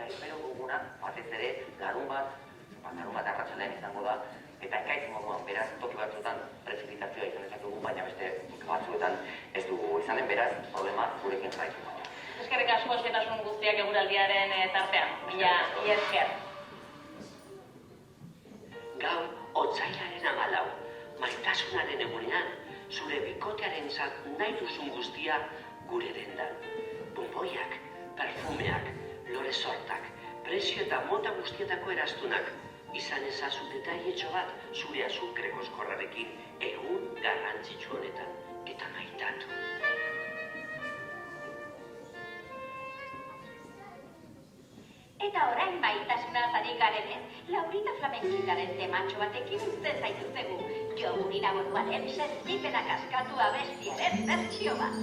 eta espero duguna, batez ere, larun bat arratsaldean izango da, eta ekaitz moduan, beraz, toki batzuetan prezipitazioa izan dezakegu, baina beste batzuetan ez dugu izanen, beraz, problema gurekin jarraitu. Eskerrik asko esketasun guztiak eguraldiaren tartean, mila esker. Gaur, otsailaren 14, maitasunaren egunean, zure bikotearentzat nahi duzun guztia gure dendan. Bonboiak, perfumeak, lore sortak, prezio eta mota guztietako eraztunak, izan ezazu detailetxo bat zure azukre koskorrarekin egun garrantzitsu honetan, eta maitatu. Eta orain maitasuna ari garenez, Laurita flamenkitaren tematxo batekin uste zaituztegu. Jogurina moduaren sentipenak askatu abestiaren bertsio bat.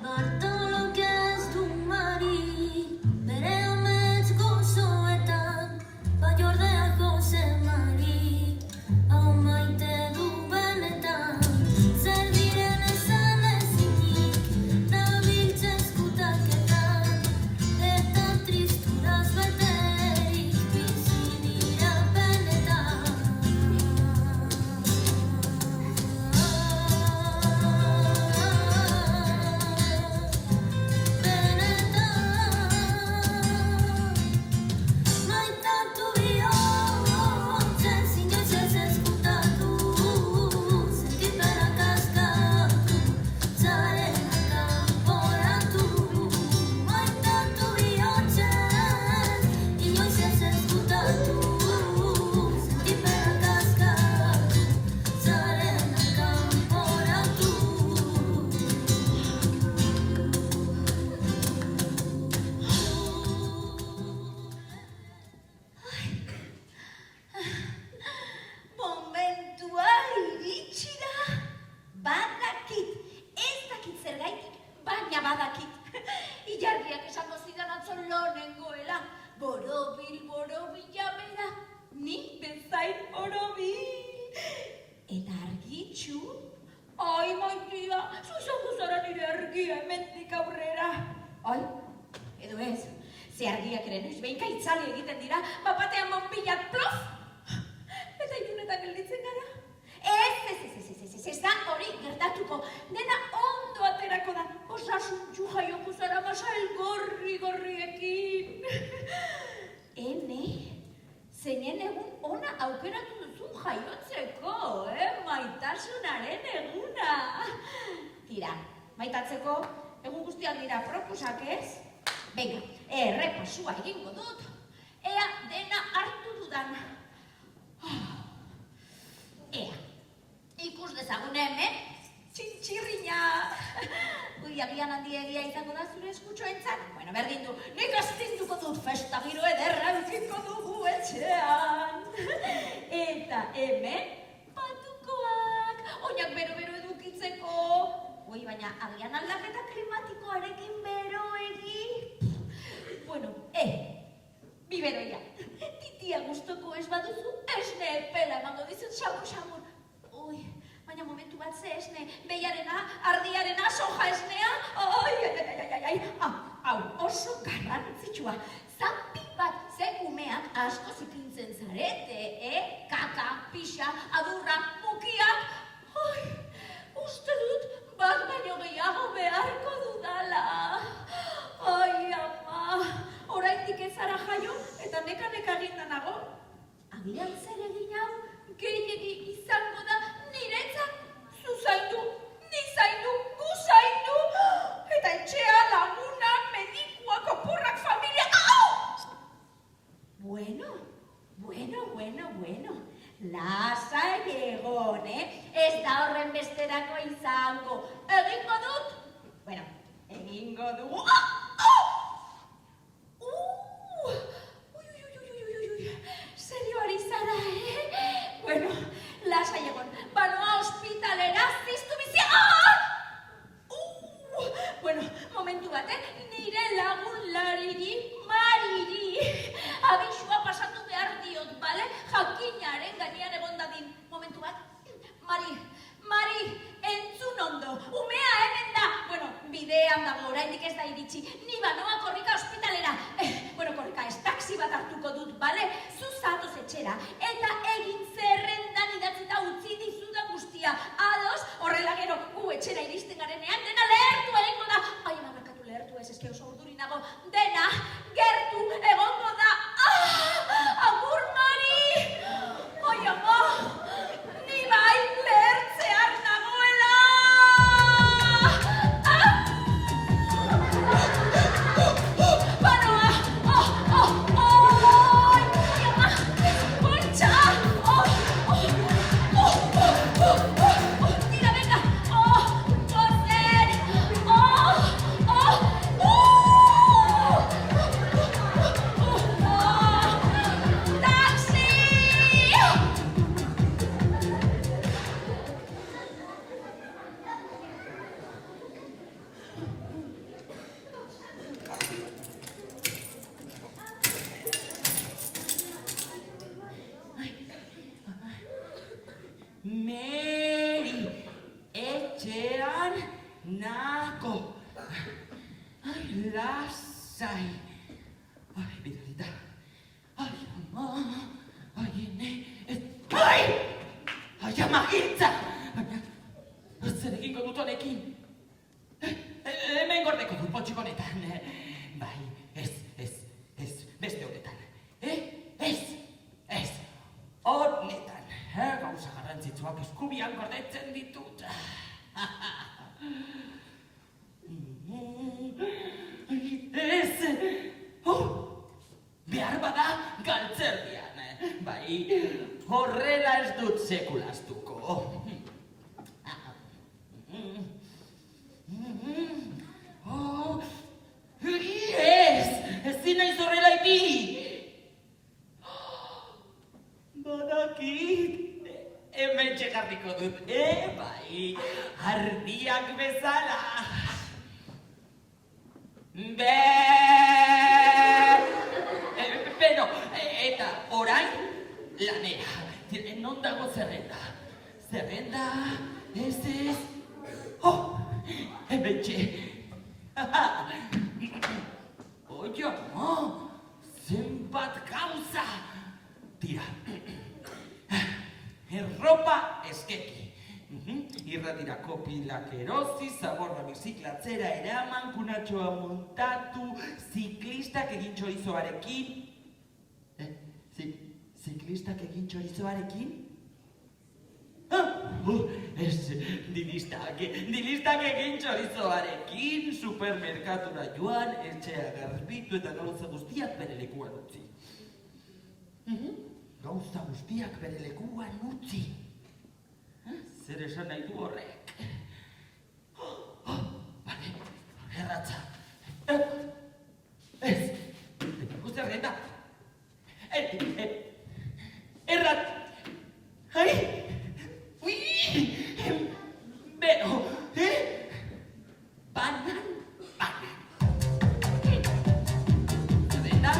Bartolo que es tu mari, bere amets gozoetan, baiordea Jose Mari, hau maite du benetan, zer diren esan ezinik, nabiltze eskutaketan, eta tristuraz beterik bizi dira benetan. Momentua iritsi da. Badakit, ez dakit zergaitik, baina badakit. Ilargiak esango zidan atzo lonengoela. Borobila bera, ni bezain borobil. Eta argitxu, ai maitia, zu izango zara nire argia hemendik aurrera. Ai, edo ez, ze argiak ere noiz behinka itzali egiten dira, bapatean bonbilak plof, eta ilunetan gelditzen gara. Ez da hori gertatuko, dena ondo aterako da, osasuntxu jaioko zara masail gorriekin. Ene, zeinen egun ona aukeratu duzun jaiotzeko, maitasunaren eguna. Tira, maitatzeko egun guztiak dira proposak ez? Venga, errepasua egingo dut, ea dena hartu dudan. Ea, ikus dezagun hemen, txintxirrina. Ui, agian handiegia izango da zure eskutxoentzat. Bueno, berdin du, nik astinduko dut festa giro ederra eukiko dugu etxean. Eta hemen, patukoak, oinak bero-bero edukitzeko. Ui, baina agian aldaketa klimatikoarekin beroegi. Bueno, biberoia. Titia gustoko ez baduzu, esne epela emango dizut xamur. Ui, baina momentu bat ze esne, behiarena, ardiarena, soja esnea. Ai, hau, oso garrantzitsua. Zampi bat, ze umeak asko zipintzen zarete, kaka, pixa, adurra, mukiak. Ai, uste dut, bat baino gehiago beharko dudala. Ai, ama, oraindik ez zara jaio eta neka ginda nago. Agian zer egin hau, gehiegi izango da niretzat. Zuzaindu, nizaindu, guzaindu, eta etxea, laguna, medikuak, oporrak, familia, au! Bueno. Lasai egon, ez da horren besterako izango. Egingo dut? Bueno, egingo dugu. Serio ari zara, Bueno, lasai egon. Banoa ospitalera ziztu bizia. Bueno, momentu bat, nire lagun lariri, Mariri. Abisua pasatu behar diot, bale? Jakinaren gainean egon dadin. Momentu bat, Mari, entzun ondo. Umea hemen da. Bueno, bidean dago, oraindik ez da iritsi. Ni banoa korrika ospitalera. etxera, eta egin zerrendan idatzita utzi dizudan guztia. Ados, horrela gero, gu etxera iristen garenean, dena lehertu egingo da. Ai, marrakatu lehertu ez, eske oso urduri nago. Dena, gertu egongo da. Agur, Mari! Oi, ama, ni bai lehertzear nagoela! Banoa! Oi, ama, kontxa! Tira, venga! Gozen! Taxi! Meri, etxean nako. Ai, lasai. Ai, bidalita. Ai, ama. Ai, ene. Ai! Ai, ama, hitza! Zer egingo dut honekin? Hemen gordeko dut potxik honetan. Bai, ez. Beste honetan. Ez. Honetan. Gauza garrantzitsuak eskubian gordetzen ditut. Ez! Behar bada galtzerdian. Bai, horrela ez dut sekulaztuko. Ezin naiz horrela ibili! Badakit! Hemen txekarriko dut, bai, ardiak bezala. Beno, eta orain, lanera. Non dago zerrenda? Zerrenda, ez. Hemen txe. Oio, zenbat gauza. Tira. Erropa eskeki. Irratirako pilak erosi, zaborra biziklatzera eraman, kunatxoa montatu, ziklistak egin txorizoarekin. Ziklistak egin txorizoarekin? Ez, dilistak egin txorizoarekin, supermerkatura joan, etxea garbitu eta gauza guztiak bere lekuan utzi. Gauza guztiak bere lekuan utzi. Zer esan nahi du horrek? Bale, erratza. Ez, teniko zerrenda. Errat. Ai! Ui! Beno, banan. Zerrenda.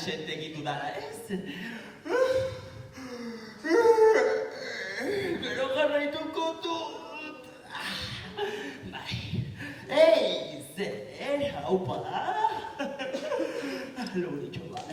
Xente egitu dara, ez? Gero jarraituko dut. Bai. Ei, zer, haupa. Loritxo bat.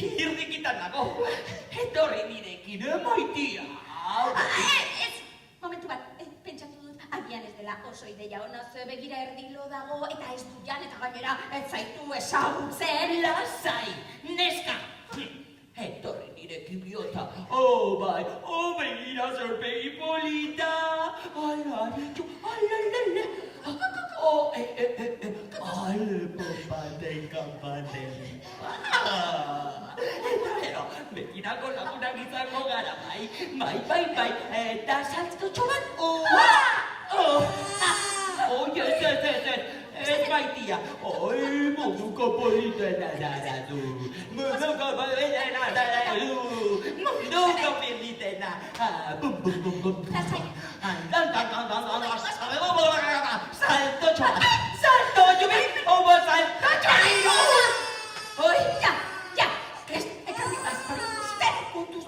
irrikitan nago. Etorri nirekin, maitia. Ez, momentu bat, pentsatu dut, agian ez dela oso ideia ona, ze begira erdilo dago, eta ez du jan, eta gainera ez zaitu ezagutzen. Lasai, neska. Etorri nirekin bihota. Bai, begira zorpegi polita. Alaritxu, alalala. Ale, popaten, kampaten. Pero, begirako lagunak izango gara, bai. Eta saltzotxo bat, ez baitia. Munduko politena dara du. Munduko politena dara du. Munduko politena. Bum. Lasai. Saltotxo bat. Saltotxo bat. Oi, ja. Ekarri bat, zer kontuz.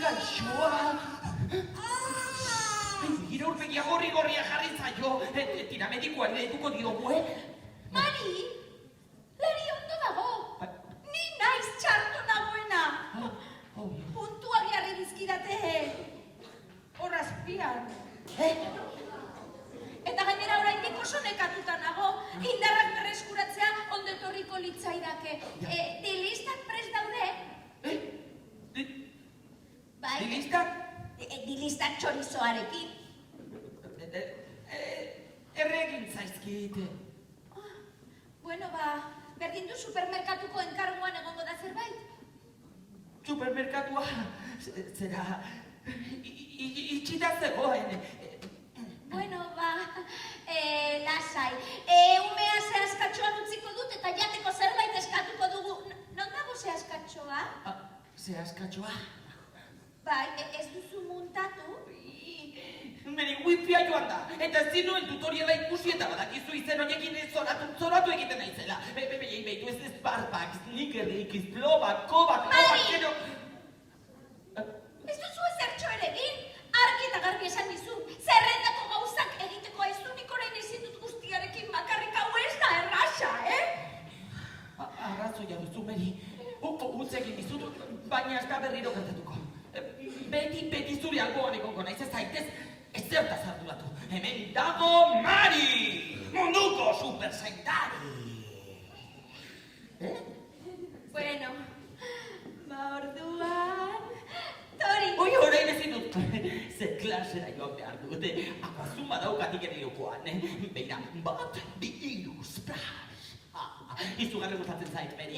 Gaixoa. Gira urpegia gorri-gorria jarri zaio. Tira medikoari deituko diogu, Mari, Lari ondo dago. Ni naiz txarto nagoena. Puntuak jarri dizkidate. Horrazpian. Eta gainera oraindik oso nekatuta nago. Indarrak berreskuratzea ondo etorriko litzaidake. Dilistak prest daude? Bai. Dilistak? Dilistak txorizoarekin. Erregin zaizkite. Bueno, berdin du supermerkatuko enkarguan egongo da zerbait? Supermerkatua, zera, itxita zegoen. Bueno, lasai. Umea zehazkatxoan utziko dut eta jateko zerbait eskatuko dugu. Non dago zehazkatxoa? Zehazkatxoa? Bai, ez duzu muntatu? Beri wifia joan da, eta ez zinuen tutoriala ikusi eta badakizu izen honekin zoratu egiten naizela. Behitu ez Sparpak, Snickerrik, Izplobak, Kobak, Mari! gero... Ez duzu ezertxo ere egin? Argi eta garbi esan dizu. Zerrendako gauzak egiteko aizunik orain ezin dut guztiarekin bakarrik hau ez da erraxa, Arrazoia duzu, Meri. Utz egin dizut, baina ez da berriro gertatuko. Beti zure alboan egongo naiz ez zaitez, ez zertaz arduratu. Hemen dago Mari! Munduko superzaindari! Bueno, orduan... Tori! Orain ezin dut. Ze klasera joan behar dute. Akazun badaukatik erilokoan. Beira, bat, bi, iru, splash. Izugarri gustatzen zait, Meri.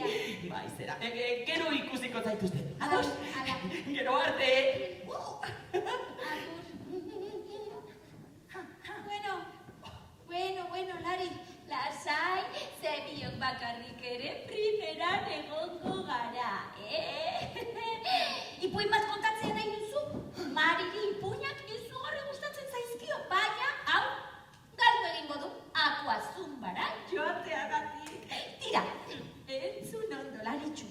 Bai, zera. Gero ikusiko zaituzte. Ados? Gero arte! Bueno, Lari. Lasai, ze biok bakarrik ere primeran egongo gara, Ipuin bat kontatzea nahi duzu? Mariri ipuinak izugarri gustatzen zaizkio, baina, hau, galdu egingo du, akuazumbara joateagatik. Tira, entzun ondo, Laritxu.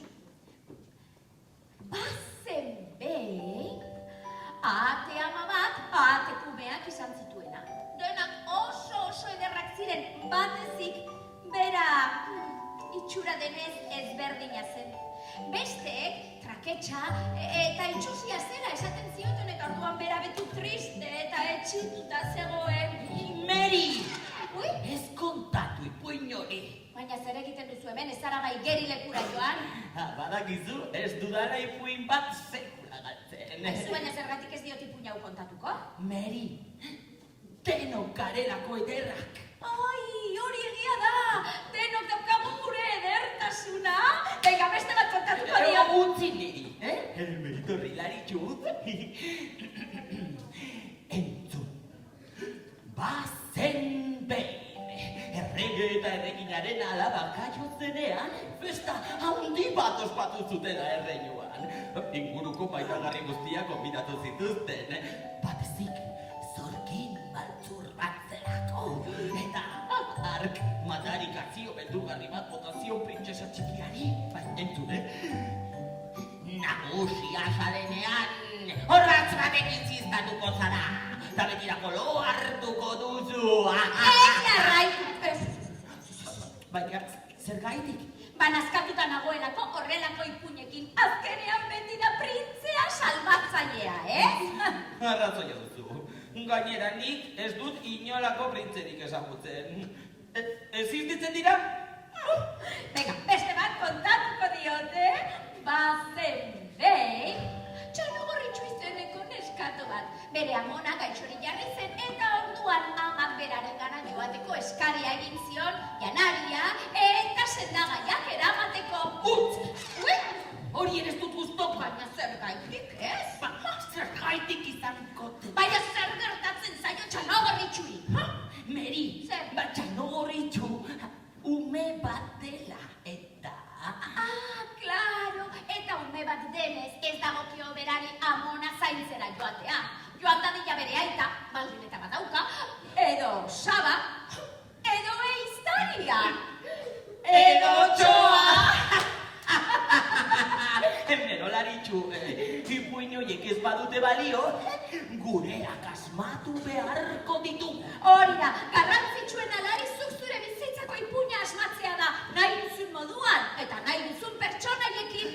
Bazen behin, ate ama bat, ate kumeak izan zituena. Denak oso ederrak ziren, batezik, bera itxura denez ezberdina zen. Besteek, traketxa eta itxusia zera esaten zioten eta orduan bera betu triste eta etxituta zegoen. Meri! Ui? Ez kontatu ipuin hori. Baina zer egiten duzu hemen, ez zara gai gerilekura joan? Badakizu, ez dudala ipuin bat sekula galtzen. Baina zergatik ez diot ipuin hau kontatuko? Meri, denok garelako ederrak. Ai, hori egia da! Denok daukagu gure edertasuna! Venga, beste bat kontatuko dio! Utzi niri, Meritorri Laritxu. Entzun, bazen behin, errege eta erreginaren alabak jaiozenean, festa handi bat ospatu zutela erreinuan. Inguruko baitagarri guztiak konbidatu zituzten, batezik zorkin maltzur bat zelako. Eta ark madarikazio beldurgarri bat botazio printzesa txikiari. Entzun, Nagusia zarenean, horratz batekin ziztatuko zara. eta betirako lo hartuko duzu. Baina, zer gaitik? Banazkatuta nagoelako horrelako ipuñekin azkenean beti da printzea salbatzailea, Arrazoia duzu. Gainera nik ez dut inolako printzerik ezagutzen. Existitzen dira? Venga, beste bat kontatuko diote, bazen behin, txanogorritxu izeneko neskato bat. Bere amona gaitxori jarri zen eta orduan amak beraren gana joateko eskaria egin zion, janaria eta sendagaiak eramateko. Hori ere ez dut guztok, baina zer gaitik, ez? Zer gaitik izango te. Baina zer gertatzen zaio txanogorritxuri? Meri, Zer? txanogorritxu ume bat dela eta... Claro, eta ume bat denez ez dagokio berari amona zaintzera joatea. Joan dadila bere aita, baldin eta bat dauka, edo saba, edo eiztaria, edo txoa. Menolaritxu, ipuinoiek ez badute balio, gureak asmatu beharko ditu. Hori da, garrantzitsuen alari zuk zure bizitzako ipuina asmatzea da, nahi duzun moduan, eta nahi duzun pertsonaiekin.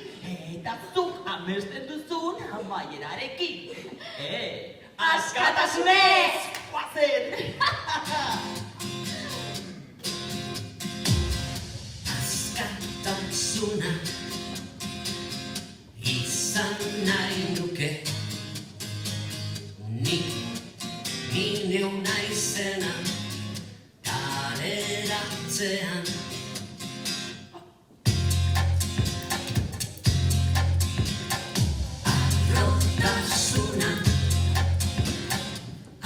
Eta zuk amesten duzun amaierarekin. Askatasunez! Guazen! Askatasuna izan nahi nuke, ni neu naizena kaleratzean. Arrotasuna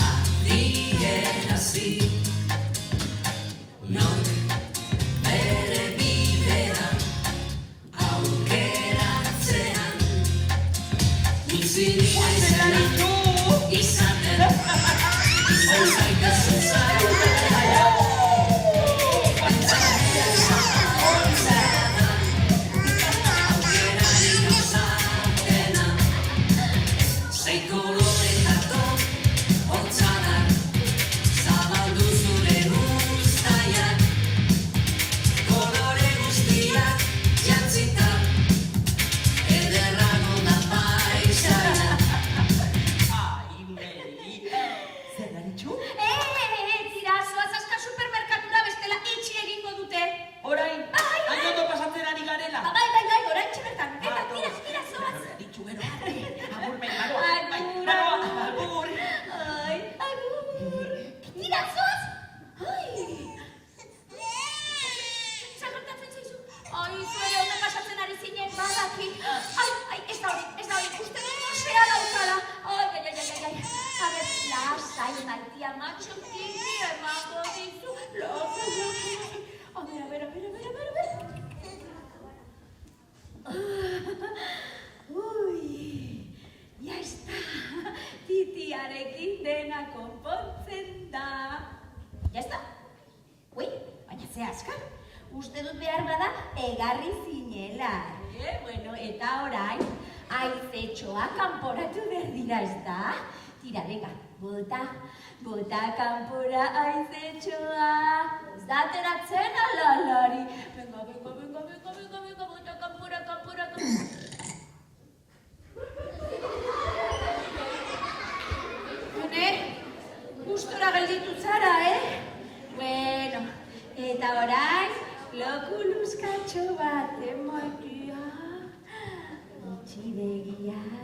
adierazi, nork bere bidea aukeratzean. Utzi naizena izaten, izan zaitasun zaitela. Pantzaren zaitela, aukerari osatena. Sei koloretako hotzadak, zabaldu zure uztaiak. Kolore guztiak jantzita, ederrago da paisaia. Ai, Meri, zer garitxu? Tira, zoaz aska supermerkatura bestela itxi egingo dute. Orain, Bai, hain ondo pasatzen ari garela. Bai, oraintxe bertan. Eta, tira, zoaz. Garitxu, gero, agur, Meri, agur. Agur, Agur. Ai, agur. Tira, zoaz. Ai. Zer gertatzen zaizu? Ai, zuere ondo pasatzen ari zinen badaki. Ai, ez da hori, uste dut gozea daukala. Ai. A ber, lasai, maitia matxotiki, emango dizu. Lasai. A ver. Uy, ya está. Titiarekin dena konpontzen da. Ya está. Ui, baina ze askar. Uste dut behar bada egarri zinela. Bueno, eta orain, haizetxoa kanporatu behar dira, ez da? Tira, venga, bota kanpora haizetxoa. Ez da ateratzen alalari. Venga, bota kanpora. Gustora gelditu zara, Bueno, eta orain, lokuluskatxo bat emoitia, itxi begiak.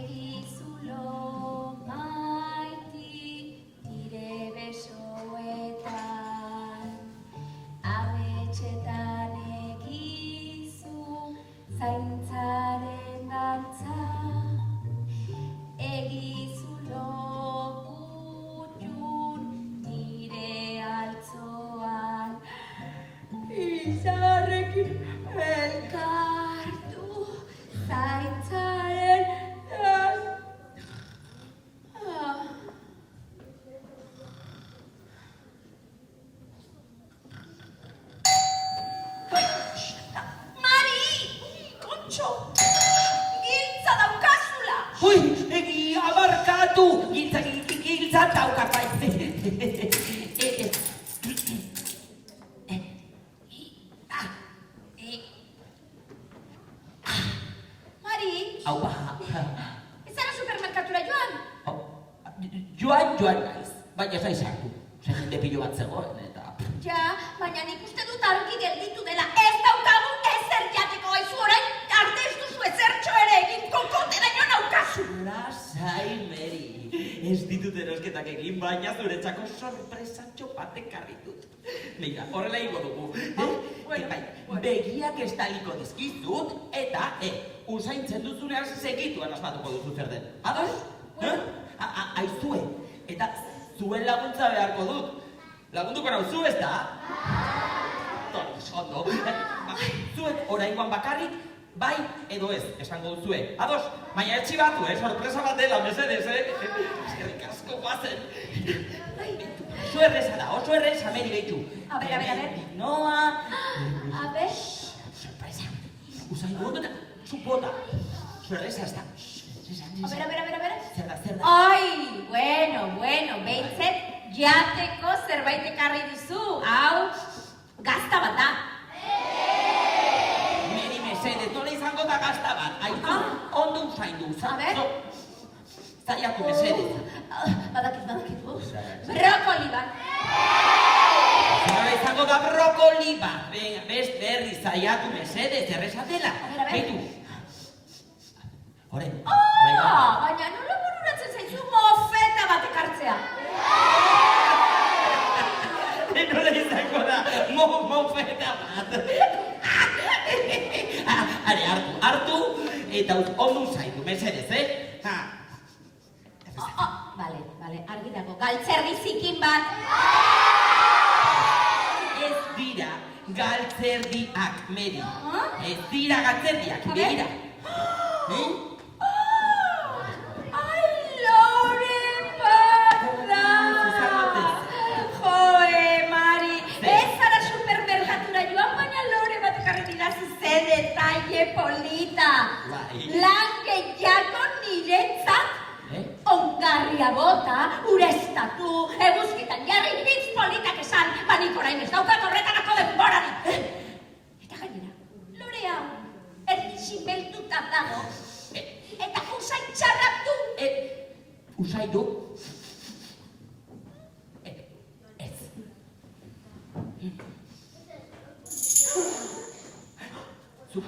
Egizulo maiti, nire besoetan, ametxetan egizu, zaintzaren dantza. Egizulo gutxun, nire altzoan, izarrekin elkartu, zaintzaren dantza. baina ez sartu. Jende pilo bat zegoen, eta... Ja, baina nik uste dut argi gelditu dela. Ez daukagu ezer jateko gaizu orain, arte ez duzu ezertxo ere egin kokoteraino naukazu. Lasai, Meri. Ez ditut erosketak egin, baina zuretzako sorpresatxo bat ekarri dut. Mira, horrela ingo dugu. Begiak estaliko dizkizut, eta, usaintzen duzunean segituan asmatuko duzu zer den. Ados? Aizue, eta zuen laguntza beharko dut. Lagunduko nauzu, ez da? Ondo. Zuek oraingoan bakarrik, bai edo ez, esango duzue. Ados, baina etxibatu, sorpresa bat dela, mesedez, eskerrik asko guazen. Oso erreza da, oso erreza, Meri behitu. A ver. Noa. A ver. Sorpresa. Usain dut eta supota. Oso erreza ez da. A ver. Zer da. Ai, bueno, behintzet jateko zerbait ekarri duzu. Hau, gazta bat da. Meri mesedez, nola izango da gazta bat. Aizu, ondo usaindu. A ver. Zaiatu mesedez. Badakit. Brokoli bat. Nola izango da brokoli bat. Venga, best berri, zaiatu mesedez, errezatela. A ver. Beitu. Horen. Baina nola bururatzen zaizu mofeta bat ekartzea. Nola izango da mofeta bat. Are, hartu, eta ondo zaitu, mesedez, Vale, argi dago, galtzerdi zikin bat. Ez dira galtzerdiak, Meri. Ez dira galtzerdiak, begira. Ai, lore bat da. Joe, Mari, ez zara supermerkatura joan, baina lore bat ekarri didazu ze detalle polita. Lan gehiago niretzat. Ongarria bota, ureztatu, eguzkitan jarri hitz politak esan, banik orain ez daukat horretarako denborarik. Eta gainera, lorea, erdixi beltuta dago, eta usain txarrak du. Usai du? Ez. Zu.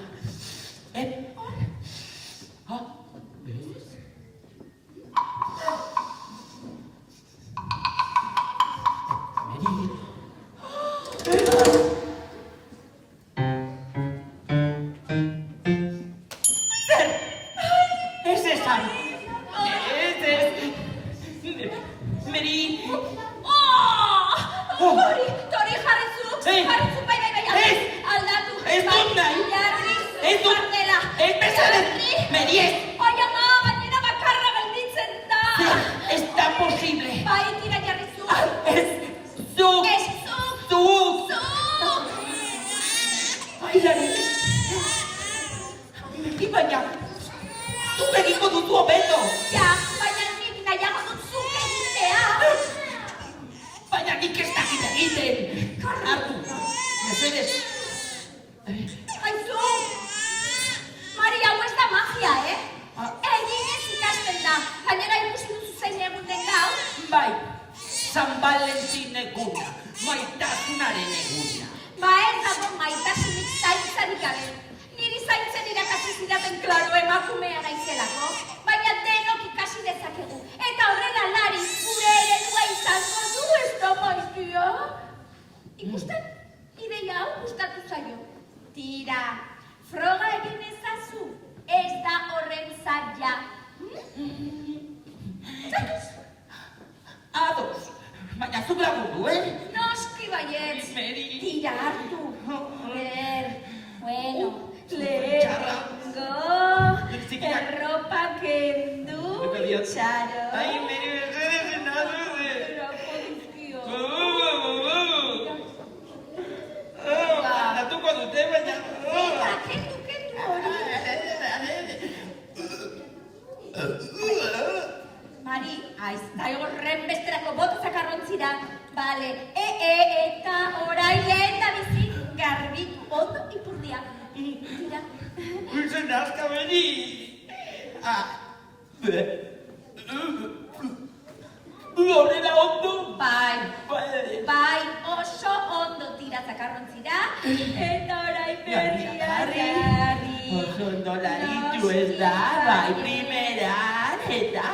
jantzira, eta orain berriari. Oso ondo laritu ez da, bai primeran, eta...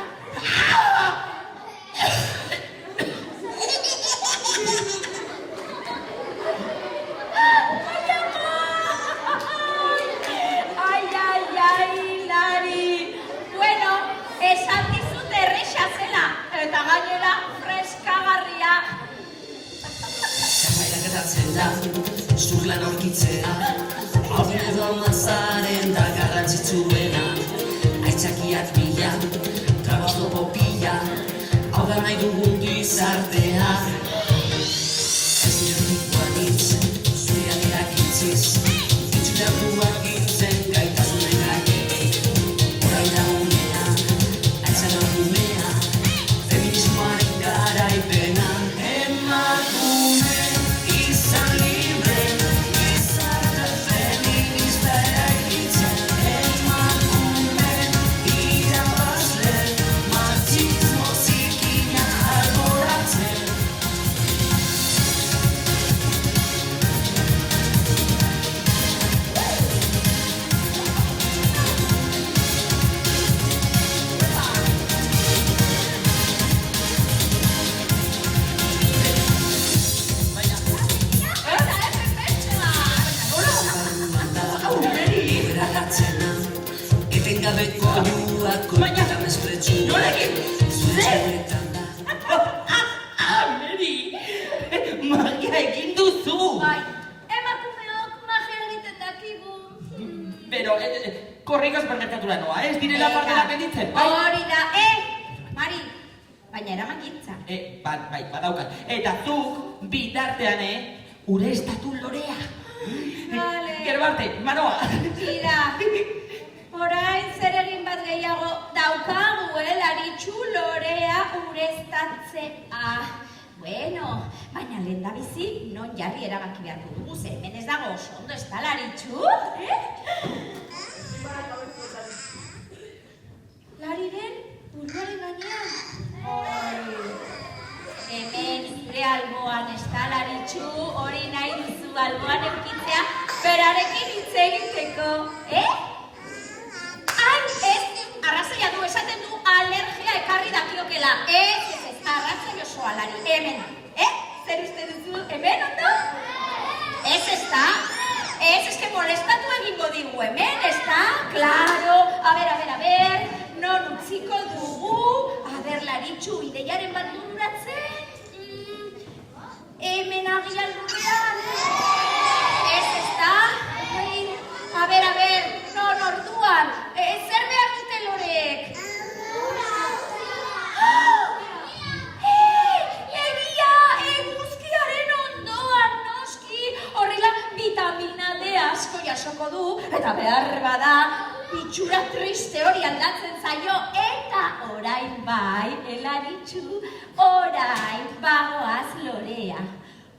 Ai, Lari. Bueno, esan dizut erresa zela, eta gainera freskagarria. Zaila geratzen da, zur lan aurkitzea, hau edo amazaren da garrantzitsuena. Aitzakiak bila, trabajo popila, hau da nahi dugun gizartea. Ez nirtik guanitz, zureak erakitziz, itxuratuak gintzen gaitasunen gaitik. Horai da unea, aitzan argumea, feminismoaren garaipena. Emakume izan libre, gizarte feminista eraikitzen. Emakume irabazle, matxismo zikina alboratzen. Liberatzena, etengabeko juako eta mespretsu. Norekin? Zuretxeetan da. Meri! Magia egin duzu! Bai, emakumeok magia egiten dakigu. Pero, korrikoz merkatura noa, ez direla partela penditzen, bai? Hori da, Mari, baina eraman gintza. Bai, badaukat. Eta zuk, bitartean, ure estatu lorea. Vale. Gero arte, manoa! Tira, orain zer egin bat gehiago daukagu, Laritxu lorea ureztatzea. Bueno, baina lehen da bizi, non jarri erabaki beharko dugu, ze hemen ez dago oso ondo, ez da, Laritxu? Lariren buruaren gainean? Hemen zure alboan ez da, Laritxu, hori nahi duzu alboan eukitzea, berarekin hitz egiteko, ez, arrazoia du, esaten du alergia ekarri dakiokela. Ez, arrazoi osoa, Lari, hemen, zer uste duzu, hemen ondo? Ez da, eske molestatu egingo digu hemen, ez da? Claro, a ber, non utziko dugu, Laritxu, ideiaren bat bururatzen? Hemen agian lurrean? Ez da? A ber, non orduan, zer behar dute lorek? Egia, eguzkiaren ondoan, noski, horrela vitamina D asko jasoko du, eta behar bada, itxura triste hori aldatzen zaio, eta orain bai, Laritxu, orain bagoaz lorea,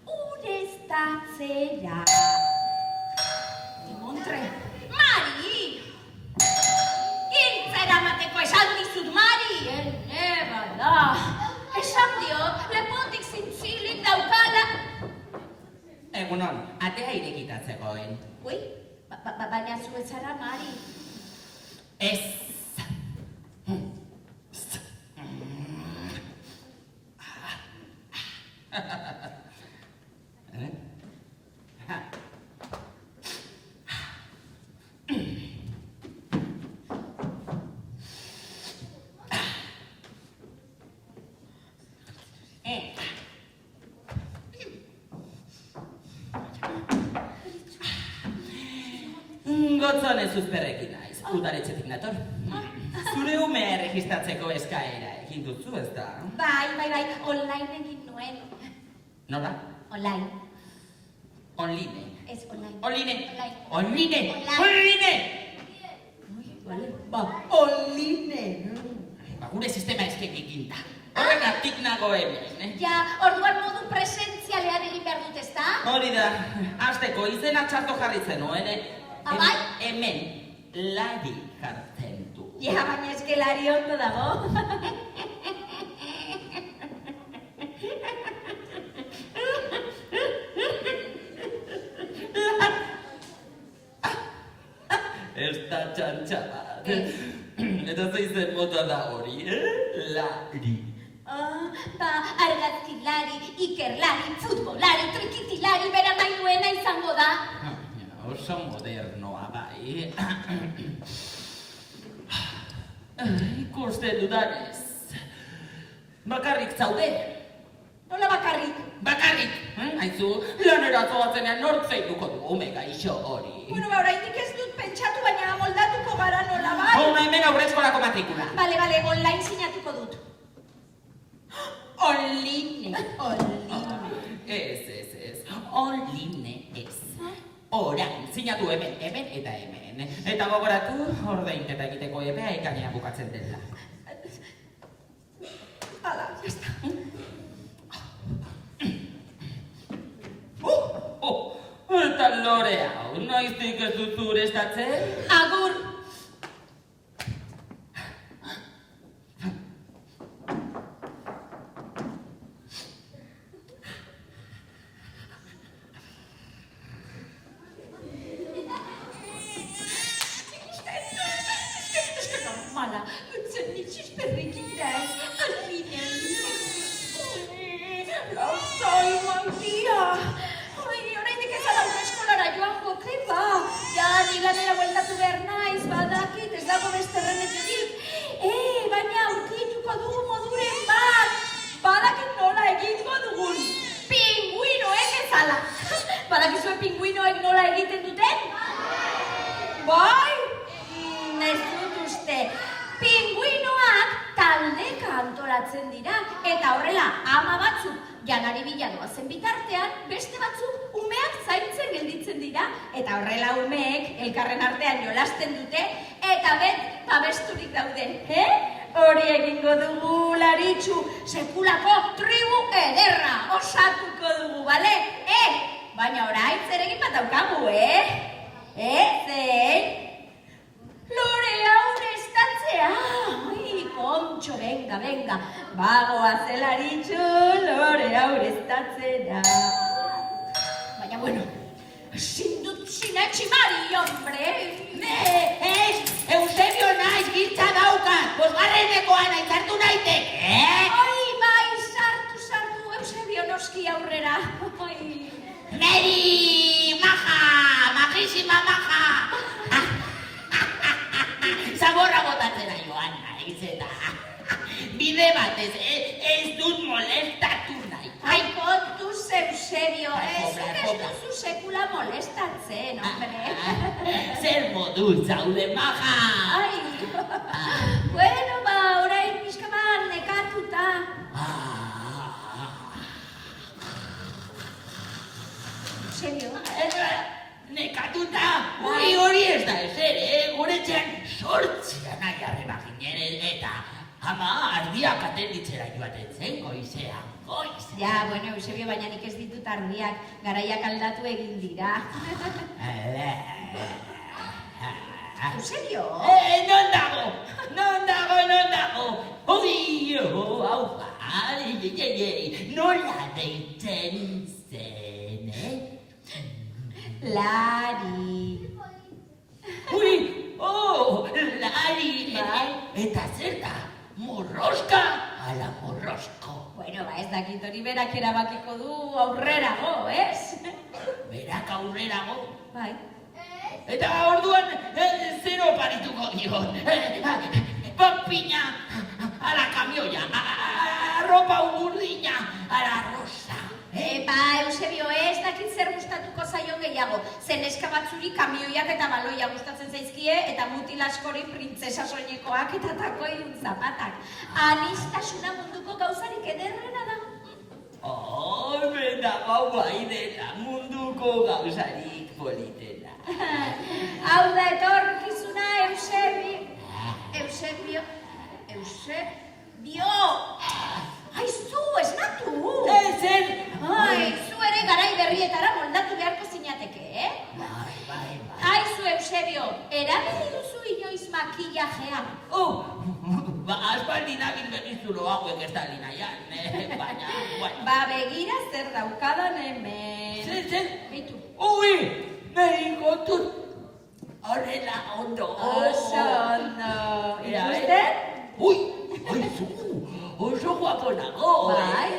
ureztatzera. Dimontre, Mari! Gintza eramateko esan dizut, Mari! Bada, esan dio, lepotik zintzilik daukala. Egunon, atea irekitzekoen. Ui, baina zu ez zara, Mari. Ez. Gotzon ez uzperrekin naiz, udaletxetik nator. Zure umea erregistratzeko eskaera egin duzu, ez da? Bai, online egin nuen. Nola? Online. Online. Ez online. Online. Online. Online. Online. Vale, online. Gure sistema eskegik da. Horregatik nago hemen, Ja, orduan modu presentzialean egin behar dut, ezta? Hori da, hasteko izena txarto jarritzen nuen, Bai? Hemen, Lari jartzen du. Ja, baina eske Lari ondo dago. festa txantxa bat. Eta zeizen mota da hori, Lari. Ba, argazkilari, ikerlari, futbolari, trikitilari, bera nahi duena izango da. Oso modernoa bai. Ikusten dudanez. Bakarrik zaude. Nola bakarrik? Bakarrik! Haizu, lanera zoazenean nork zeinuko du omega iso hori. Bueno, ba, oraindik ez dut pentsatu, baina moldatuko gara nola bai. Hona hemen aurrezkolako matrikula. Bale, online sinatuko dut. Online. Ez. Online ez. Orain, sinatu hemen eta hemen. Eta gogoratu, ordainketa egiteko epea ekainean bukatzen dela. Hala, jazta. Eta lore hau, noiztik ez dut ureztatzen? Agur. Normala, zen nitxiz berrikitaz, alminen. Lasai, maitia. Oraindik ez ala eskolara joango klipa. Ja, ni lanera bueltatu behar naiz, badakit, ez dago beste remediorik. Baina aurkituko dugu moduren bat. Badakit nola egingo dugun. Pinguinoek ezala. Badakizue pinguinoek nola egiten duten? Bai? Ez dut uste. Pinguinoak taldeka antolatzen dira. Eta horrela, ama batzuk janari bila doazen bitartean, beste batzuk umeak zaintzen gelditzen dira. Eta horrela umeek elkarren artean jolasten dute. Eta babesturik dauden. Hori egingo dugu, Laritxu. Sekulako tribu ederra osatuko dugu, bale? Baina orain zer egin bat daukagu, Zein? Lore aurreztatzea. Ai, Kontxo, venga. Bagoa Laritxu, lore aurreztatzea. Baina, bueno, ezin dut sinetxi Mari, hombre. Eusebio naiz giltza daukat, bosgarrenekoan aitzartu naitek, Ai, bai, sartu, Eusebio noski aurrera. Ai. Meri, majísima maja. Zaborra botatzera joan naiz eta bide batez, ez dut molestatu nahi. Ai, kontuz, Eusebio, ez duzu sekula molestatzen, hombre. Zer moduz zaude maja. Ai, bueno, ba, orain pixka bat nekatuta. Eusebio. Nekatuta, hori ez da ezer, guretxean sortzean nahi arreba ginen eta ama ardiak atenditzera joaten zen goizean. Ja, bueno, Eusebio, baina nik ez ditut ardiak, garaiak aldatu egin dira. Eusebio? Non dago? Haupa, nola deitzen zen, Lari. Lari, eta zer da, morroska ala morrosko. Bueno, ba, ez dakit hori berak erabakiko du aurrerago, ez? Berak aurrerago? Bai. Eta orduan, zer oparituko dion? Pampina, ala kamioia, arropa urdina, ala rosa. Ba, Eusebio, ez dakit zer gustatuko zaion gehiago. Zen eska batzuri kamioiak eta baloia gustatzen zaizkie, eta mutil askori printzesa soinekoak eta takoidun zapatak. Anistasuna munduko gauzarik ederrena da. Benda gau bai dela, munduko gauzarik politena. Hau da etorkizuna, Eusebio. Ai, zu, esnatu! Zer? Ai, zu ere garai berrietara moldatu beharko zinateke, Bai. Ai, zu, Eusebio, erabili duzu inoiz makillajea. Aspaldi nagin berrizulo hauek ez da linaian, baina... Ba, begira zer daukadan hemen. Zer? Bitu. Nahi kontut. horrela ondo. Oso ondo. Ikusten? Ui, aizu, oso guapo nago. Bai.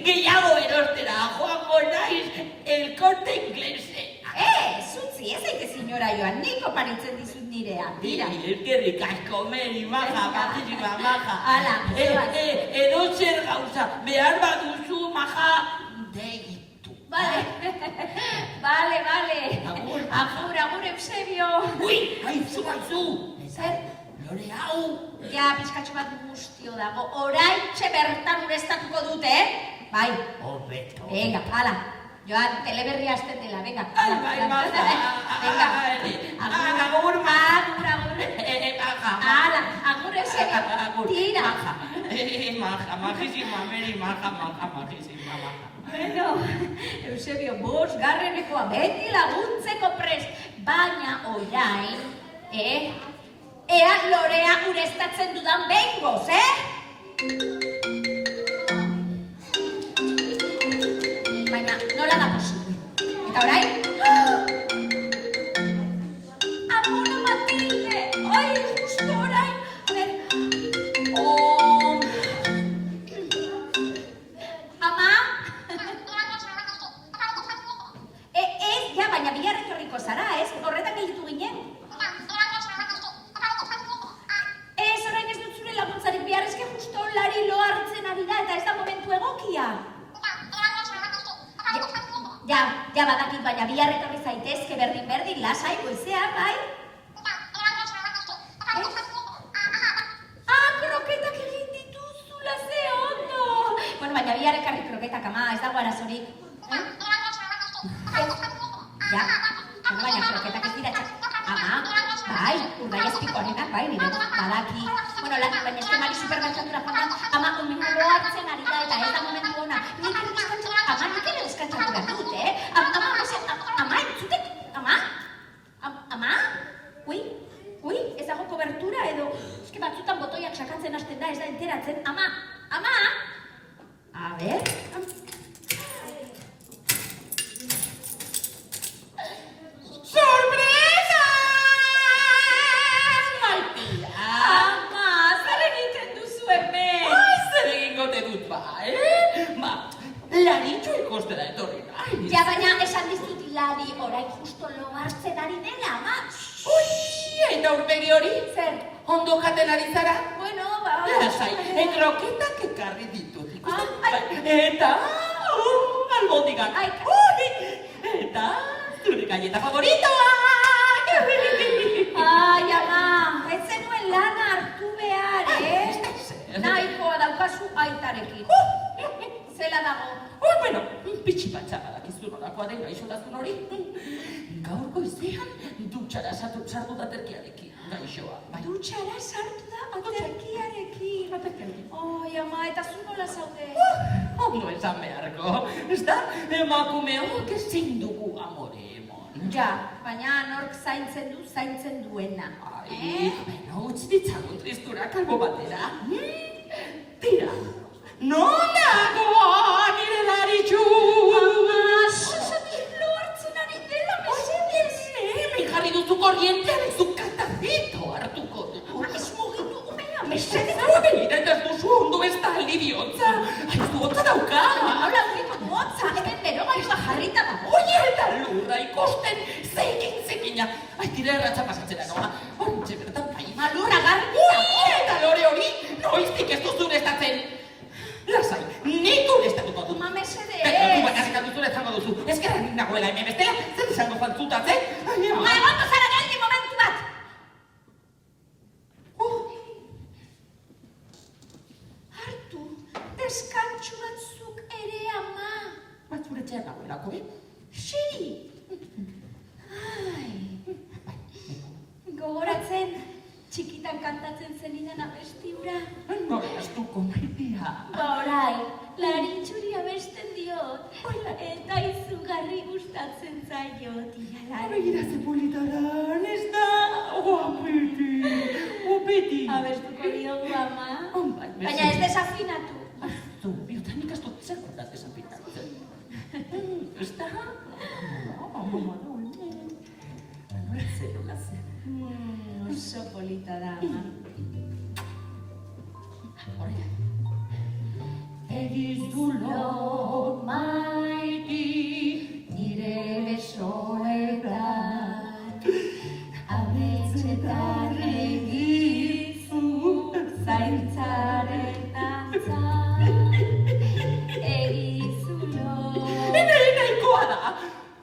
Gehiago erostera joango naiz El Corte Inglese. Zutzi, ez aite signora joan, nik oparitzen dizut nirea. Tira. Eskerrik asko, Meri, maja, matísima, maja. Hala, zoaz. Edozer gauza, behar baduzu, maja, deitu. Vale. Vale. Agur. Agur, Eusebio. Ui, aizu. Zer? Lore hau. Ja, pizkatxo bat guztio dago. Oraintxe bertan ureztatuko dute, Bai. Hobeto. Venga, hala. Joan, teleberria hasten dela, venga. Bai, maja. Venga. Agur, Agur. maja. Hala, agur Eusebio. Agur. Tira. Maja, majísima, Meri, maja, majísima, maja. Bueno, Eusebio, bosgarrenekoa beti laguntzeko prest, baina orain, ea lorea ureztatzen dudan behingoz, Baina, nola da posible? Eta orain? Amono Matilde! Ai, justo orain! A ver... Ama? Ja, baina bihar etorriko zara, ez? Horretan gelditu ginen? Orain ez dut zure laguntzarik bihar, eske justo lari lo hartzen ari da, eta ez da momentu egokia. Ja, badakit, baina bihar etorri zaitezke berdin, lasai, goizean, bai? Kroketak egin dituzula, ze ondo! Bueno, baina bihar ekarri kroketak, ama, ez dago arazorik. Ja, baina kroketak ez dira ama, bai, urdaiazpiko honenak, bai, nire badaki. Bueno, baina eske Mari supermerkatura joan da, ama, umena lo hartzen ari da, eta ez da momentu ona. Nik ere deskantzatu behar dut, Ama, entzutek? Ama? Ui, ez dago kobertura edo, eske batzutan botoiak sakatzen hasten da, ez da enteratzen. Ama? A ber... Sorpresa! Maitia! Ama, zer egiten duzu hemen? Ai, zer egingo te dut ba, Ba, laritxo ikostera etorri nahi. Ja, baina esan dizut lari orain justo lo hartzen ari dela, ama. Ui, eta urpegi hori? Zer? Ondo jaten ari zara? Bueno, ba... Lasai, kroketak ekarri ditut ikusten. Ai. Eta... albondigak. Ai. Eta... zure galleta favoritoak! Ai, ama, ez zenuen lana hartu behar, Nahikoa daukazu aitarekin. Zela dago. Bueno, pitxi patxaga dakizu norakoa den gaixotazun hori. Gaur goizean dutxara sartu da terkiarekin, gaixoa. Dutxara sartu da aterkiarekin. Ai, ama, eta zu nola zaude? Ondo esan beharko, ez da? Emakumeok ezin dugu amore emon. Ja, baina nork zaintzen duena. Ai, utz ditzagun tristura kalbo batera. Tira, nonagoa nire laritxu! Ama, susatik lo hartzen ari dela, mesedez. Hemen jarri duzu korrientean ez du katazito hartuko du. Ama, ez mugitu umea, mesedez. Begira, ez duzu ondo ez da alibiontza. Aizu hotza dauka. Nola urriko du hotza, hemen berogailua jarrita dago. Oie, eta lurra ikusten, zekina. Ai, tira erratza pasatzera noa. Hortxe bertan bai. Malurra garbi. Eta lore hori, noiztik ez duzu ureztatzen. Lasai, nik ureztatuko dut. Ama, mesedez. Du bakarrik alduzure zango duzu. Ezkerra nik nagoela hemen bestela, zer izango fantzutatzen? Ai, ama. Egongo zara geldi momentu bat. Hartu, deskantxu batzuk ere, ama. Batzuretxean nagoelako, Xiri. Ai. Gogoratzen, txikitan kantatzen zenidan abesti hura. Nore astuko maitea. Ba orai, laritxuri abesten diot. Eta izugarri gustatzen zaiot. Begira ze polita da, ez da? Guapeti. Abestuko diogu, ama. Bai, Baina ez desafinatu. Zu, biotanik ez dut zer kontat desapitatzen. Ez da?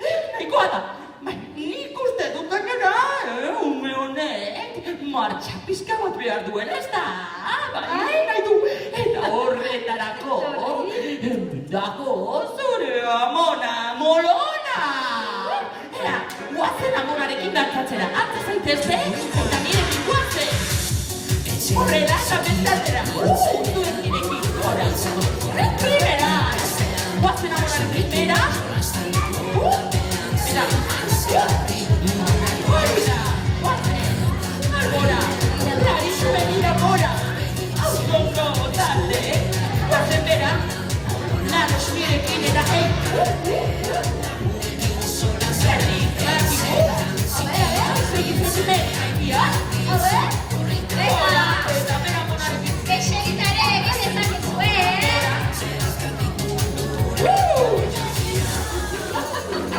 nahikoa da. Nik uste dut gainera, ume honek martxa pizka bat behar duen, ez da? Bai, nahi du. Eta horretarako, dago zure amona molona. Era, guazen amonarekin dantzatzera, hartza zaitezte, eta nirekin guazen. Horrela, zabentatera, zuen nirekin gora. Primera, guazen amonaren primera. Mira, Mira, Mora, Clarice venida Mora, Autongo tarde, Guardendera, Nanos mire quién era él. Serri, clásico, seguidme, envía, A ver, hola, venga. eta bera monarekin. Kexerita ere egin dezakezue,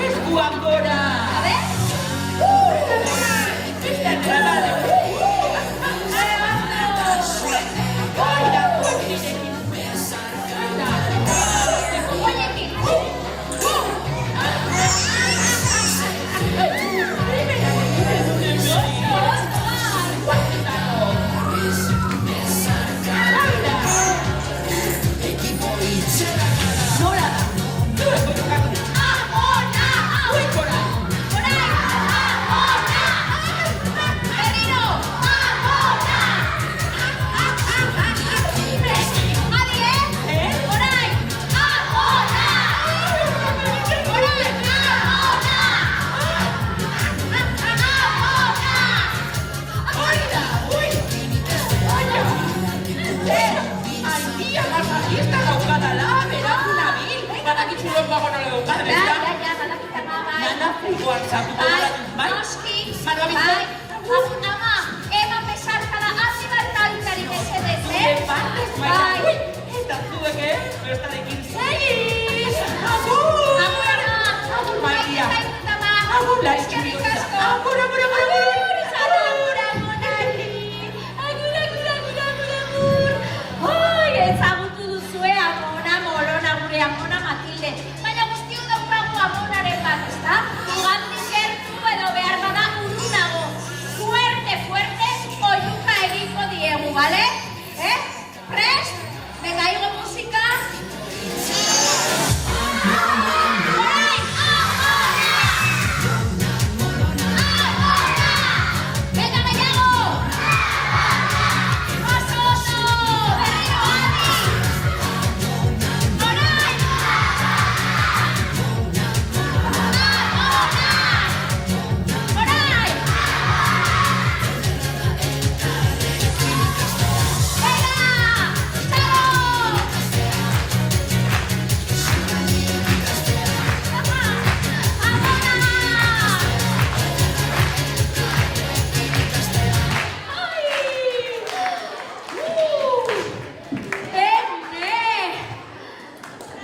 Eskuan gora. A ver. Está clavado. Oira, nirekin. Oiekin. Berriro. Adi, Orain. Bai, noski. Bai, agun ama, eman besarkada hasi bat talitarik esedez, Bai. Agur ama. Agur, Maria. Zaitut ama. Agur, Laitz, Eskerrik bihotza. asko. Agur, agur, agur, agur. Agur, amonari. Agur. Oi, ezagutu duzue amona molona, gure amona Matilde. Baina guztiok daukagu amonaren bat, ezta? Ugandik gertu edo behar bada urrunago. Fuerte, oiuka egingo diegu, bale? Prest? Venga, igo musika. Orain, venga, gehiago! Oso! Berriro, adi! Orain! Orain!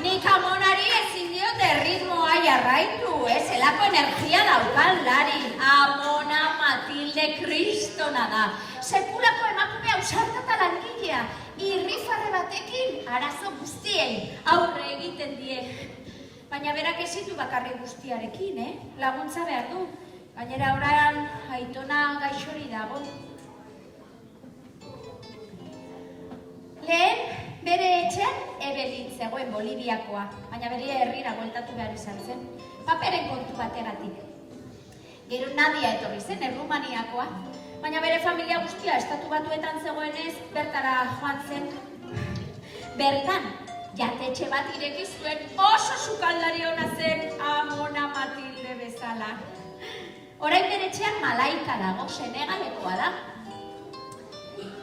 Nik amonari ezin diote ritmoa jarraitu, zelako energia daukan lari. Amona Matilde kristona da. Sekulako emakume ausarta eta langilea. Irrifarre batekin arazo guztiei aurre egiten die. Baina berak ezin du bakarrik guztiarekin, laguntza behar du. Gainera orain Aitona gaixori dago. Lehen, bere etxean Ebelin zegoen Boliviakoa, baina bere herrira bueltatu behar izan zen, paperen kontu bategatik. Gero Nadia etorri zen, Errumaniakoa, baina bere familia guztia estatu batuetan zegoenez, bertara joan zen. Bertan, jatetxe bat ireki zuen oso sukaldari ona zen Amona Matilde bezala. Orain bere etxean Malaika dago, Senegalekoa da.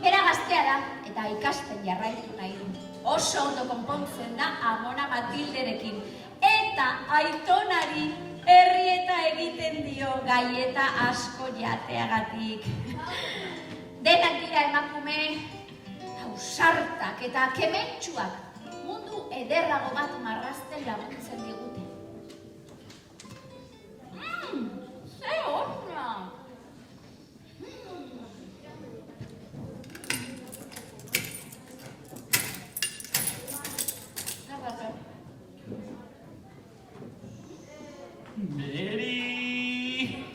Bera gaztea da, eta ikasten jarraitu nahi du. Oso ondo konpontzen da Amona Matilderekin. Eta Aitonari herrieta egiten dio gaieta asko jateagatik. Denak dira emakume ausartak eta kementsuak. Mundu ederrago bat marrazten laguntzen digute. Ze ona! Meri!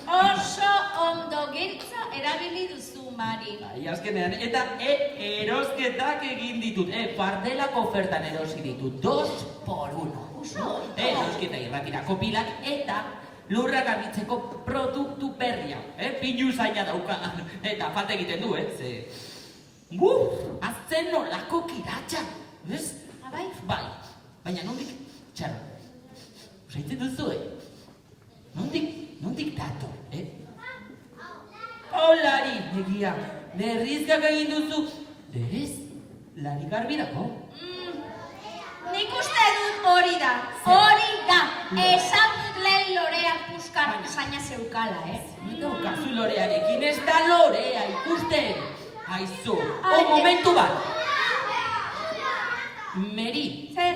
Oso ondo giltza erabili duzu, Mari. Bai, azkenean, eta erosketak egin ditut. Fardelako ofertan erosi ditut. 2 por 1. Oso. Erosketa irratirako pilak eta lurra garbitzeko produktu berria. Pinu zaila dauka. Eta falta egiten du, ze... Azten nolako kiratxa. Ez? Bai? Bai. Baina nondik, txarra. Usaitzen duzu, Nondik dator, Lari, egia, berrizkak egin duzu. Berez, Lari garbi dago. Nik uste dut hori da. Hori da. Esan dut lehen loreak puskar zaina zeukala, Daukazu lorearekin, ez da lorea ikusten. Aizu, momentu bat. Meri. Zer?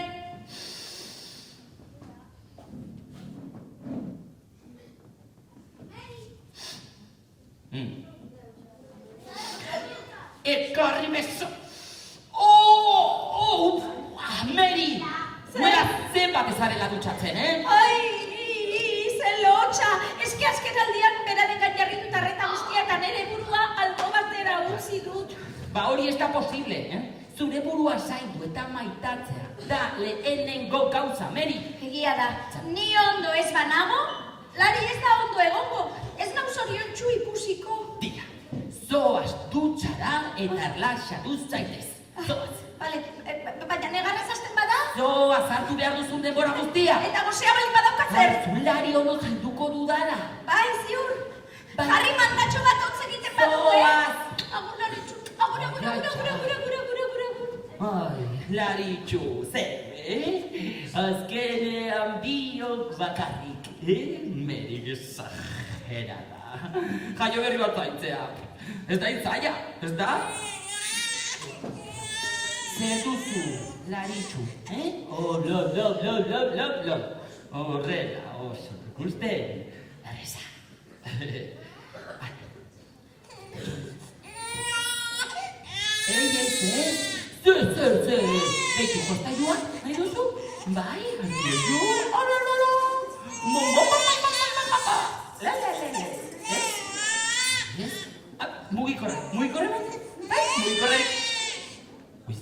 Ekarri beso. Meri! Nuela zenbat ezarela dutxatzen, Ai, ze lotxa. Eski azken aldian berarengan jarrituta arreta guztia eta nire burua albo batera utzi dut. Ba hori ez da posible, Zure burua zaindu eta maitatzea. Da lehenengo gauza, Meri. Egia da, ni ondo ez banago, Lari ez da ondo egongo. Ez nau zoriontsu ikusiko. Tira, zoaz dutxara eta erlaxatu zaitez. Zoaz. Bale, baina negarraz hasten bada? Zoaz hartu behar duzun denbora guztia. Eta gozea bali badauka zer? Zulari ondo zainduko dudala. Bai, ziur. Bai. Jarri mandatxo bat hotz egiten badu, Zoaz. Agur, Laritxu. Agur. Ai, Laritxu, zer, Azkenean biok bakarrik, Meri exagerada. Jaio berri bat zaintzea. Ez da intzaia, ez da? Zer duzu, Laritxu, lo. Horrela, oso, ikusten, erreza. Ez. Zer. Beitu, jostailuan, nahi duzu? Bai, handizu. La. Ez? Mugikorra. Bai, mugikorra.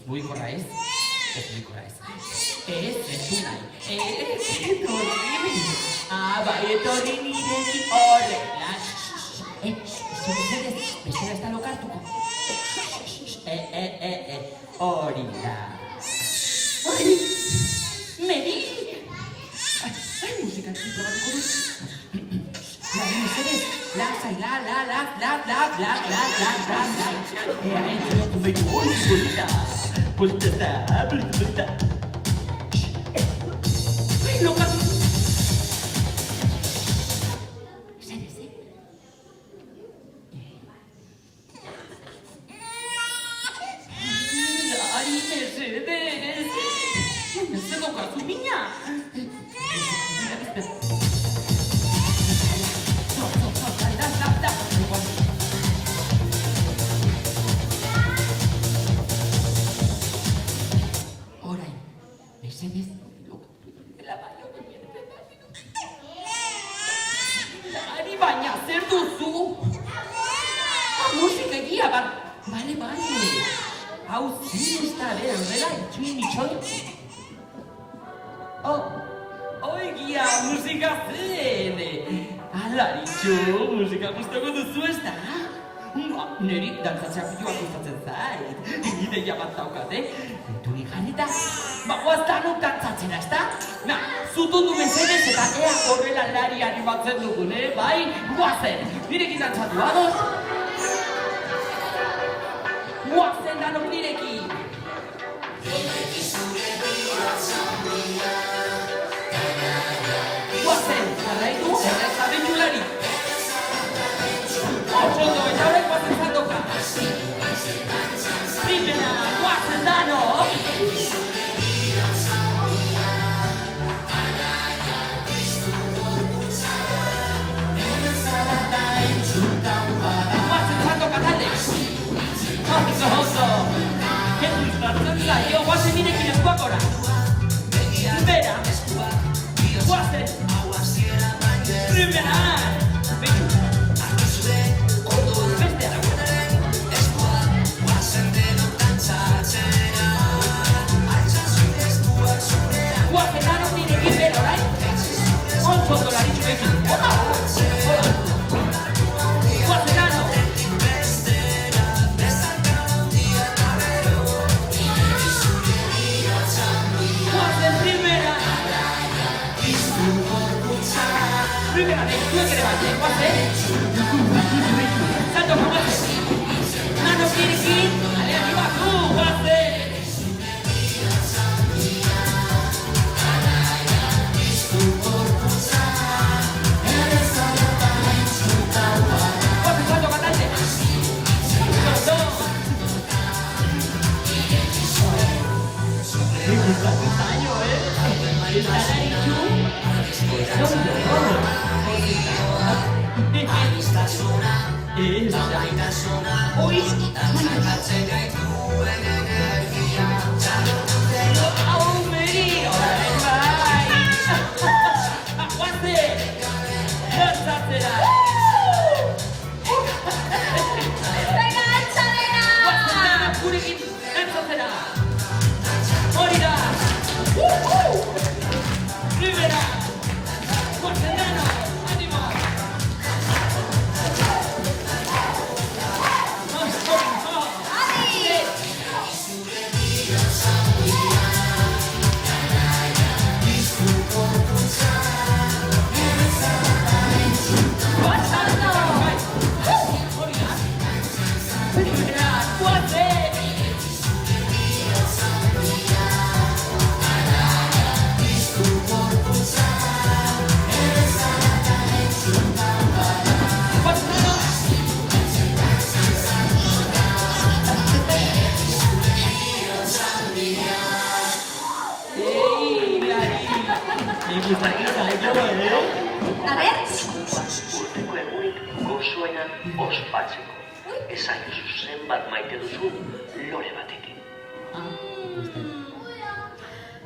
Mugikorra ez? Ez mugikorra ez. Ez du nahi. Etorri. Bai, etorri nireki horrela. Bestera ez da lokartuko. Hori da. Ai, Meri! Ai, musika probatuko dut. Lari, mesedez, lasai, la. Entzulatu behitu hori polita. Ai, lokatu. Baina, zer duzu? Musika egia, bale. Hau zinezta, horrela, itxoin. Egia, musika zen. Laritxu, musika guztoko duzu ez da? Neri dantzatxak bidioak gustatzen zait. Ideia bat daukat, Enturik jarrita, bagoaz danok dantzatzera, ez da? Zutundu mesedez eta ea horrela Lari animatzen dugun, bai? Guazen, nirekin dantzatu, ados? Guazen danok nirekin! Guazen, jarraitu, errezabentu Lari! Oso eta horrek guazen zantoka! Primena, guazen danok! Guazen zantoka talde! Oso! Primera vez, zuek ere bat, guazen? Salto, guazen! Mano kirkin, ale arribatu, guazen! Guazen, salto, cantante! Me gusta tu tallo, Estará hecho Venga, Txalena! Primera! Guazenano! ¡Ánimo! A ver, Urteko egunik gozoena ospatzeko. Ezaiozu zenbat maite duzun lore batekin.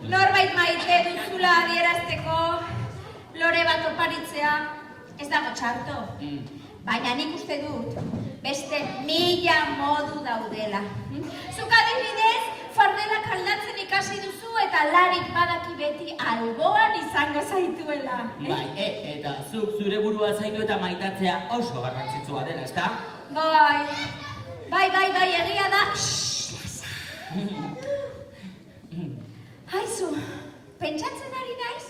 norbait maite duzula adierazteko lore bat oparitzea ez dago txarto. Baina nik uste dut beste 1000 modu daudela. Zuk adibidez, fardelak aldatzen ikasi duzu eta larik badaki beti alboan izango zaituela. Bai, eta zuk zure burua zaindu eta maitatzea oso garrantzitsua dela, ezta? Bai, egia da. Haizu, pentsatzen ari naiz?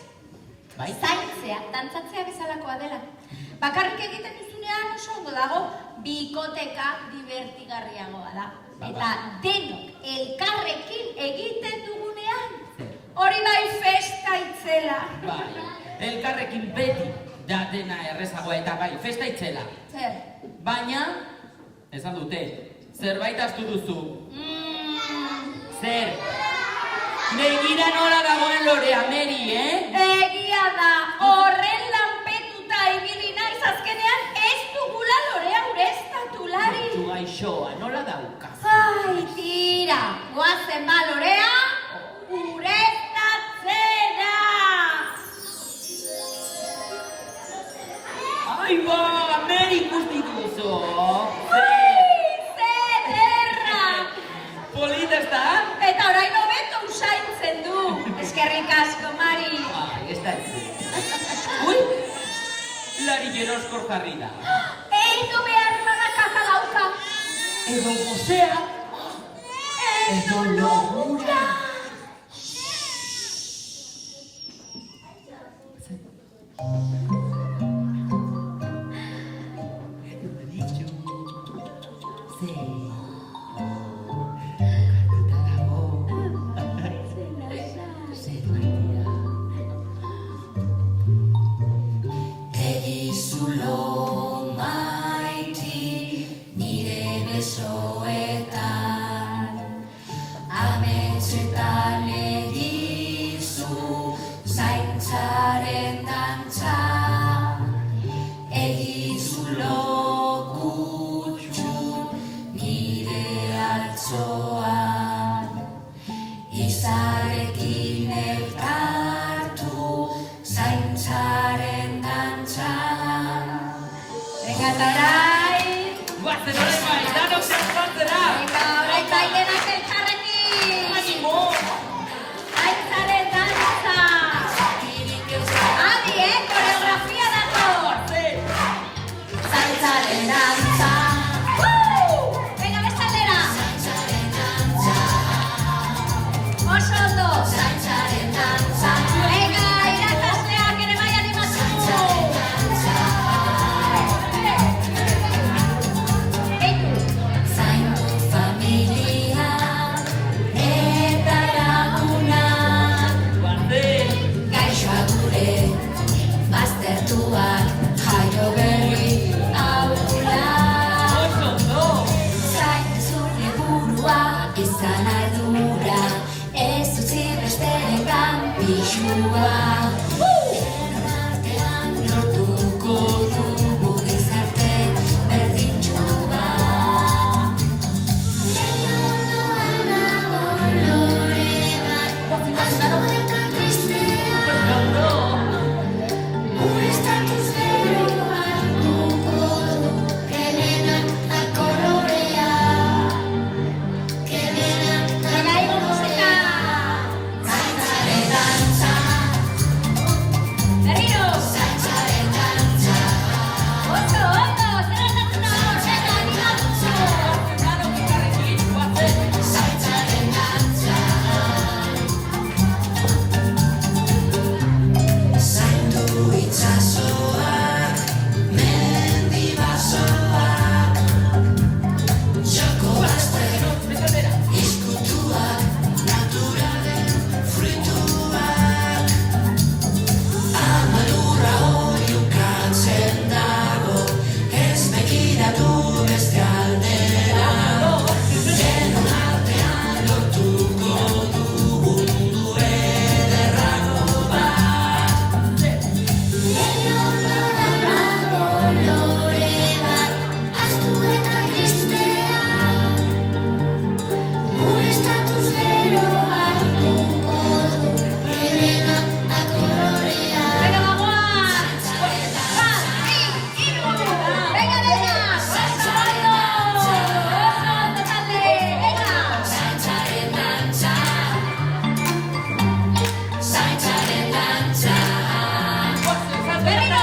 Bai? Zaintzea, dantzatzea bezalakoa dela. Bakarrik egiten duzunean oso ondo dago, bikoteka divertigarriagoa da. Eta denok elkarrekin egiten dugunean, hori bai festa itzela. Bai, elkarrekin beti da dena errezagoa eta bai, festa itzela. Zer? Baina, esan dute, zerbait astu duzu. Zer? Begira nola dagoen Lorea, Meri, Egia da, horren lanpetuta ibili naiz azkenean ez dugula Lorea ureztatu, Lari. Zu gaixoa, nola daukaz? Ai, tira, goazen ba Lorea, ureztatzera! Ai ba, Meri ikusti duzu. Zer erra! Polita ez da? Eta orain hobeto usaintzen du. Eskerrik asko, Mari. Ai, ez da ez. Ui, Lari geroskor jarri da. Eitu behar manakaka dauka. Edo gozea, Edo logura. Egizulo maiti nire besoetan, ametsetan egizu zaintzaren dantza. Egizulo kutxu nire altzoan, izarekin elkartu zaintzaren dantza. Venga, tarai. guazen hori bai, danok zertzera. Venga, orain denak elkarrekin. Animo! Zaintzaren dantza. Adi, koreografia dago. Zaintzaren dantza. Venga, beste aldera. Oso ondo. Venga, irakasleak Berriro